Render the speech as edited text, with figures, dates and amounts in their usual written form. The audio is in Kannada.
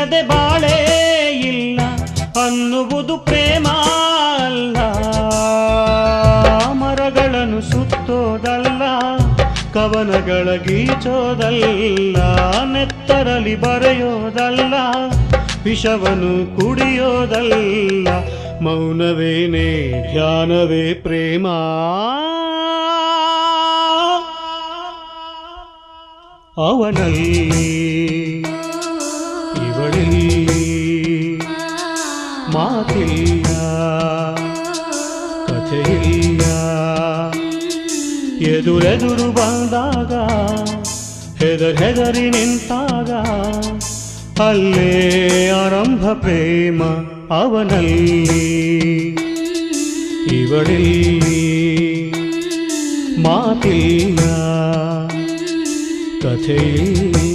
ಇಲ್ಲದೆ ಬಾಳೇ ಇಲ್ಲ ಅನ್ನುವುದು ಪ್ರೇಮ ಅಲ್ಲ. ಮರಗಳನ್ನು ಸುತ್ತೋದಲ್ಲ, ಕವನಗಳ ಗೀಚೋದಲ್ಲ, ನೆತ್ತರಲಿ ಬರೆಯೋದಲ್ಲ, ವಿಷವನ್ನು ಕುಡಿಯೋದಲ್ಲ. ಮೌನವೇನೇ ಧ್ಯಾನವೇ ಪ್ರೇಮ. ಅವನಲ್ಲಿ ಇವಳಲ್ಲಿ ಮಾತಿಲ್ಲ, ಕಥೆಯಿಲ್ಲ. ಎದುರೆದುರು ಬಂದಾಗ ಹೆದರಿ ನಿಂತಾಗ ಅಲ್ಲೇ ಆರಂಭ ಪ್ರೇಮ. ಅವನಲ್ಲಿ ಇವಳಲ್ಲಿ ಮಾತಿಲ್ಲ, ಕಥೆಯಿಲ್ಲ.